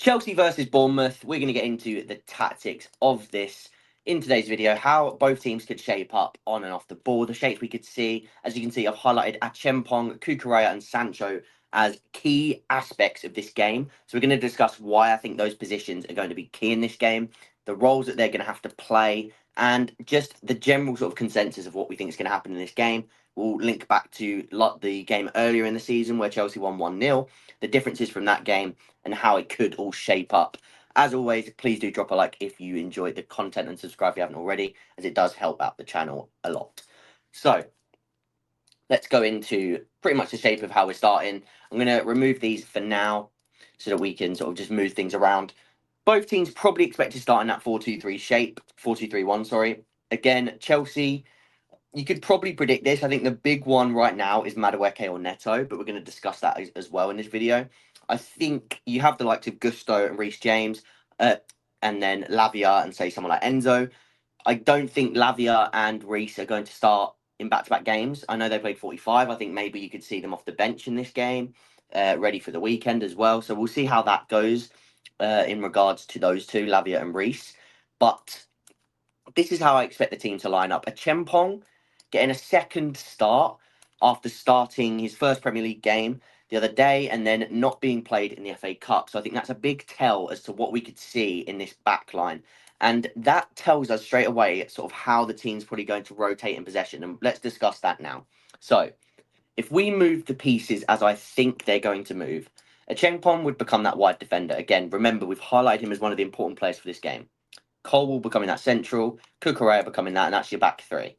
Chelsea versus Bournemouth. We're going to get into the tactics of this in today's video, how both teams could shape up on and off the ball. The shapes we could see, as you can see, I've highlighted Acheampong, Cucurella and Sancho as key aspects of this game. So we're going to discuss why I think those positions are going to be key in this game, the roles that they're going to have to play, and just the general sort of consensus of what we think is going to happen in this game. We'll link back to the game earlier in the season where Chelsea won 1-0, the differences from that game, and how it could all shape up. As always, please do drop a like if you enjoyed the content and subscribe if you haven't already, as it does help out the channel a lot. So, let's go into pretty much the shape of how we're starting. I'm going to remove these for now so that we can sort of just move things around. Both teams probably expect to start in that 4-2-3 shape, 4-2-3-1, sorry. Again, Chelsea, you could probably predict this. I think the big one right now is Madueke or Neto, but we're going to discuss that as well in this video. I think you have the likes of Gusto and Reece James, and then Lavia and say someone like Enzo. I don't think Lavia and Reece are going to start in back-to-back games. I know they played 45. I think maybe you could see them off the bench in this game, ready for the weekend as well. So we'll see how that goes in regards to those two, Lavia and Reece. But this is how I expect the team to line up. Acheampong getting a second start after starting his first Premier League game the other day and then not being played in the FA Cup. So I think that's a big tell as to what we could see in this back line. And that tells us straight away sort of how the team's probably going to rotate in possession. And let's discuss that now. So if we move the pieces as I think they're going to move, Acheampong would become that wide defender. Again, remember, we've highlighted him as one of the important players for this game. Cole will becoming that central, Cucurella becoming that, and that's your back three.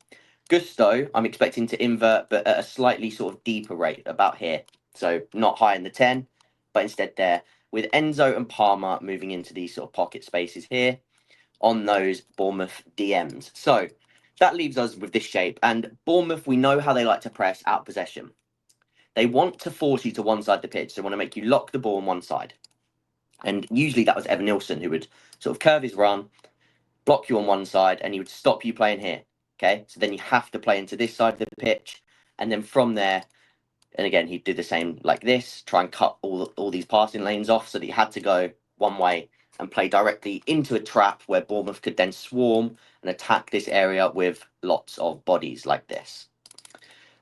Gusto, I'm expecting to invert, but at a slightly sort of deeper rate, about here. So not high in the 10, but instead there. With Enzo and Palmer moving into these sort of pocket spaces here on those Bournemouth DMs. So that leaves us with this shape. And Bournemouth, we know how they like to press out possession. They want to force you to one side of the pitch. They want to make you lock the ball on one side. And usually that was Evan Nilsson who would sort of curve his run, block you on one side, and he would stop you playing here. Okay, so then you have to play into this side of the pitch, and then from there, and again, he'd do the same like this, try and cut all these passing lanes off so that you had to go one way and play directly into a trap where Bournemouth could then swarm and attack this area with lots of bodies like this.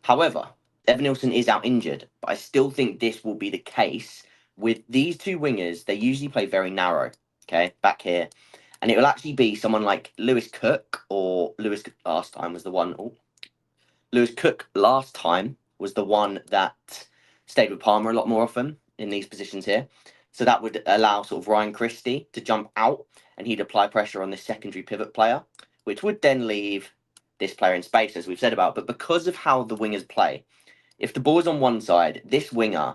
However, Evan Nilsson is out injured, but I still think this will be the case with these two wingers. They usually play very narrow, okay, back here. And it will actually be someone like Lewis Cook, or Lewis last time was the one. Oh, Lewis Cook last time was the one that stayed with Palmer a lot more often in these positions here. So that would allow sort of Ryan Christie to jump out and he'd apply pressure on this secondary pivot player, which would then leave this player in space, as we've said about. But because of how the wingers play, if the ball's on one side, this winger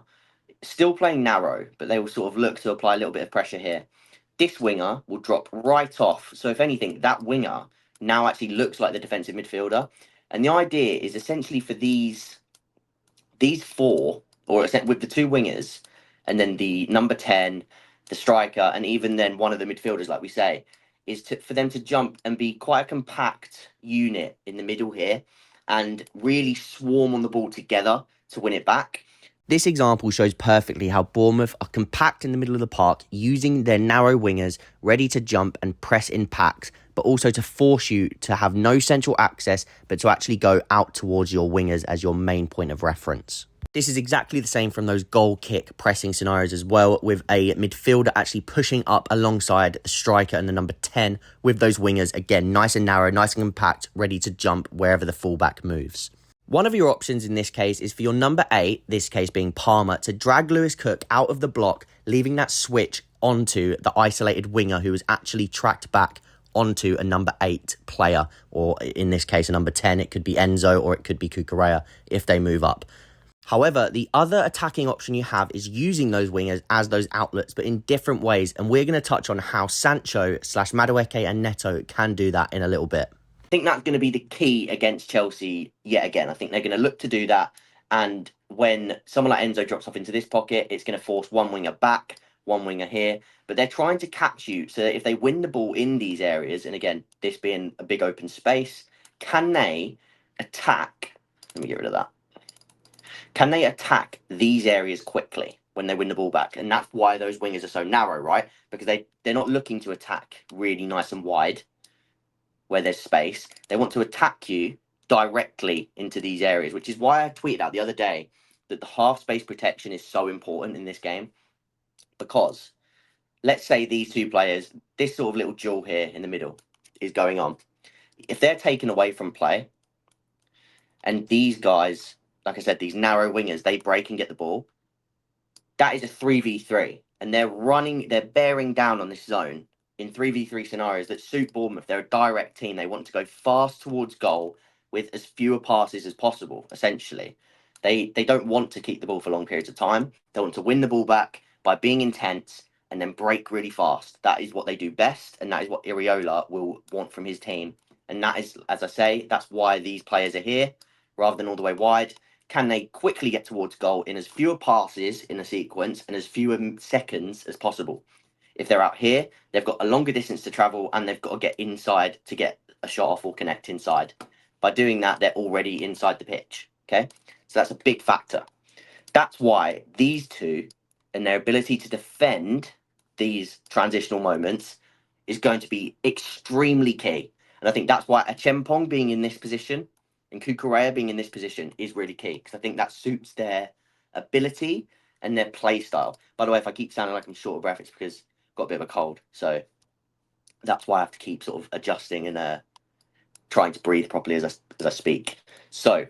still playing narrow, but they will sort of look to apply a little bit of pressure here. This winger will drop right off. So if anything, that winger now actually looks like the defensive midfielder. And the idea is essentially for these four, or with the two wingers, and then the number 10, the striker, and even then one of the midfielders, like we say, is for them to jump and be quite a compact unit in the middle here and really swarm on the ball together to win it back. This example shows perfectly how Bournemouth are compact in the middle of the park, using their narrow wingers ready to jump and press in packs, but also to force you to have no central access, but to actually go out towards your wingers as your main point of reference. This is exactly the same from those goal kick pressing scenarios as well, with a midfielder actually pushing up alongside the striker and the number 10 with those wingers, again, nice and narrow, nice and compact, ready to jump wherever the fullback moves. One of your options in this case is for your number 8, this case being Palmer, to drag Lewis Cook out of the block, leaving that switch onto the isolated winger who is actually tracked back onto a number 8 player, or in this case a number 10. It could be Enzo or it could be Cucurella if they move up. However, the other attacking option you have is using those wingers as those outlets, but in different ways, and we're going to touch on how Sancho / Madueke and Neto can do that in a little bit. I think that's going to be the key against Chelsea yet again. I think they're going to look to do that. And when someone like Enzo drops off into this pocket, it's going to force one winger back, one winger here. But they're trying to catch you so that if they win the ball in these areas, and again, this being a big open space, can they attack? Let me get rid of that. Can they attack these areas quickly? when they win the ball back. And that's why those wingers are so narrow, right? Because they're not looking to attack really nice and wide where there's space. They want to attack you directly into these areas, which is why I tweeted out the other day that the half space protection is so important in this game. Because let's say these two players, this sort of little duel here in the middle is going on. If they're taken away from play, and these guys, like I said, these narrow wingers, they break and get the ball, that is a 3v3. And they're bearing down on this zone in 3v3 scenarios that suit Bournemouth. They're a direct team. They want to go fast towards goal with as fewer passes as possible, essentially. They don't want to keep the ball for long periods of time. They want to win the ball back by being intense and then break really fast. That is what they do best, and that is what Iraola will want from his team. And that is, as I say, that's why these players are here rather than all the way wide. Can they quickly get towards goal in as fewer passes in a sequence and as fewer seconds as possible? If they're out here, they've got a longer distance to travel and they've got to get inside to get a shot off or connect inside. By doing that, they're already inside the pitch. Okay, so that's a big factor. That's why these two and their ability to defend these transitional moments is going to be extremely key. And I think that's why Achempong being in this position and Kukurea being in this position is really key, because I think that suits their ability and their play style. By the way, if I keep sounding like I'm short of breath, it's because I've got a bit of a cold. So that's why I have to keep sort of adjusting and trying to breathe properly as I speak. So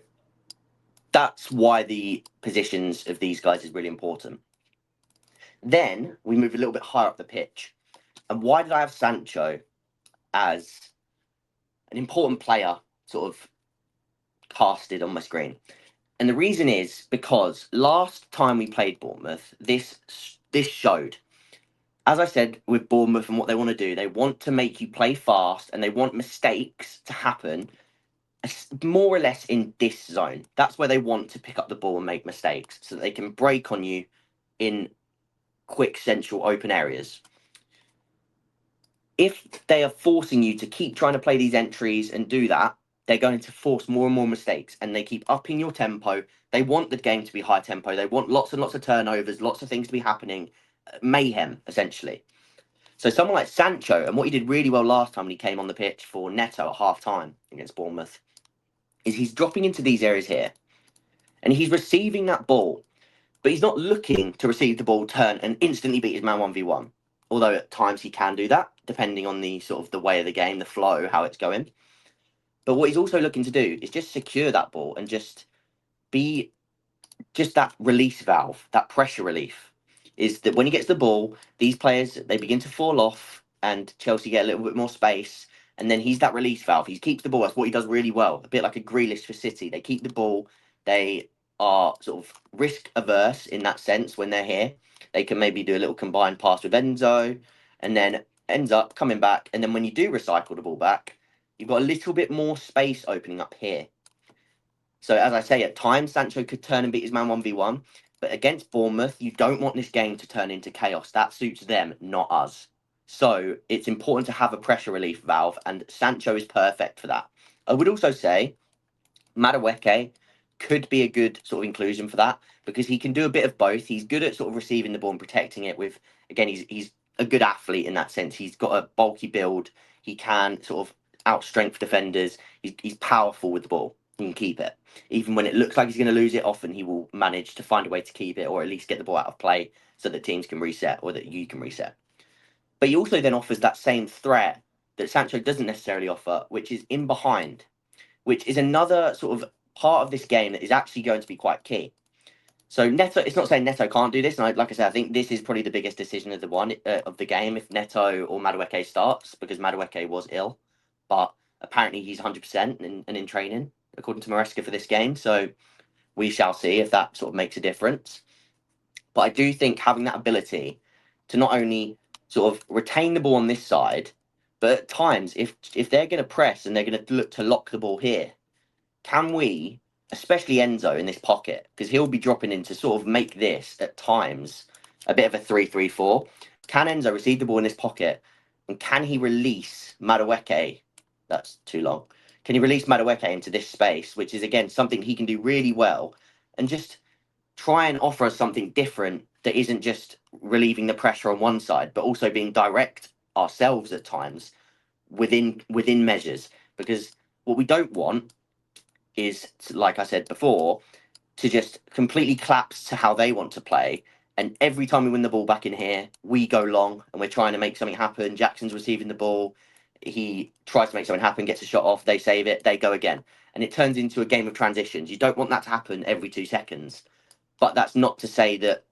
that's why the positions of these guys is really important. Then we move a little bit higher up the pitch. And why did I have Sancho as an important player sort of casted on my screen? And the reason is because last time we played Bournemouth, this showed. As I said, with Bournemouth and what they want to do, they want to make you play fast and they want mistakes to happen more or less in this zone. That's where they want to pick up the ball and make mistakes so that they can break on you in quick, central, open areas. If they are forcing you to keep trying to play these entries and do that, they're going to force more and more mistakes, and they keep upping your tempo. They want the game to be high tempo. They want lots and lots of turnovers, lots of things to be happening, mayhem, essentially. So someone like Sancho, and what he did really well last time when he came on the pitch for Neto at half-time against Bournemouth, is he's dropping into these areas here, and he's receiving that ball, but he's not looking to receive the ball, turn, and instantly beat his man 1v1. Although at times he can do that, depending on the sort of the way of the game, the flow, how it's going. But what he's also looking to do is just secure that ball and just be just that release valve, that pressure relief. Is that when he gets the ball, these players, they begin to fall off and Chelsea get a little bit more space. And then he's that release valve. He keeps the ball. That's what he does really well. A bit like a Grealish for City. They keep the ball. They are sort of risk averse in that sense when they're here. They can maybe do a little combined pass with Enzo and then ends up coming back. And then when you do recycle the ball back, you've got a little bit more space opening up here. So as I say, at times Sancho could turn and beat his man 1v1. But against Bournemouth, you don't want this game to turn into chaos. That suits them, not us. So it's important to have a pressure relief valve, and Sancho is perfect for that. I would also say Madueke could be a good sort of inclusion for that, because he can do a bit of both. He's good at sort of receiving the ball and protecting it with, again, he's a good athlete in that sense. He's got a bulky build. He can sort of outstrength defenders. He's powerful with the ball. He can keep it. Even when it looks like he's going to lose it, often he will manage to find a way to keep it, or at least get the ball out of play so that teams can reset or that you can reset. But he also then offers that same threat that Sancho doesn't necessarily offer, which is in behind, which is another sort of part of this game that is actually going to be quite key. So Neto, it's not saying Neto can't do this, and like I said, I think this is probably the biggest decision of the game if Neto or Madueke starts, because Madueke was ill, but apparently he's 100% and in training according to Maresca for this game. So we shall see if that sort of makes a difference. But I do think having that ability to not only sort of retain the ball on this side, but at times if they're going to press and they're going to look to lock the ball here, can we, especially Enzo in this pocket, because he'll be dropping in to sort of make this at times a bit of a 3-3-4. Can Enzo receive the ball in this pocket, and can he release Madueke? That's too long. Can he release Madueke into this space, which is again something he can do really well, and just try and offer us something different that isn't just relieving the pressure on one side, but also being direct ourselves at times within measures. Because what we don't want is, like I said before, to just completely collapse to how they want to play. And every time we win the ball back in here, we go long and we're trying to make something happen. Jackson's receiving the ball. He tries to make something happen, gets a shot off, they save it, they go again. And it turns into a game of transitions. You don't want that to happen every 2 seconds. But that's not to say that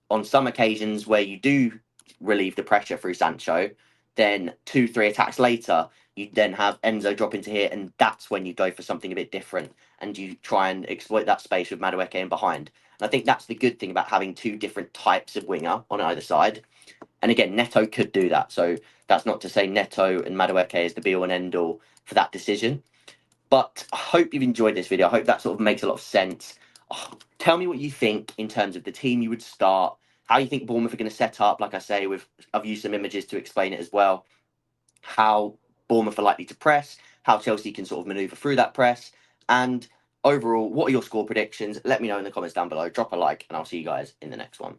on some occasions where you do relieve the pressure through Sancho, then 2, 3 attacks later, you then have Enzo drop into here, and that's when you go for something a bit different and you try and exploit that space with Madueke in behind. And I think that's the good thing about having 2 different types of winger on either side. And again, Neto could do that. So that's not to say Neto and Madueke is the be all and end all for that decision. But I hope you've enjoyed this video. I hope that sort of makes a lot of sense. Tell me what you think in terms of the team you would start, how you think Bournemouth are going to set up. Like I say, I've used some images to explain it as well. How Bournemouth are likely to press, how Chelsea can sort of manoeuvre through that press, and overall, what are your score predictions? Let me know in the comments down below. Drop a like, and I'll see you guys in the next one.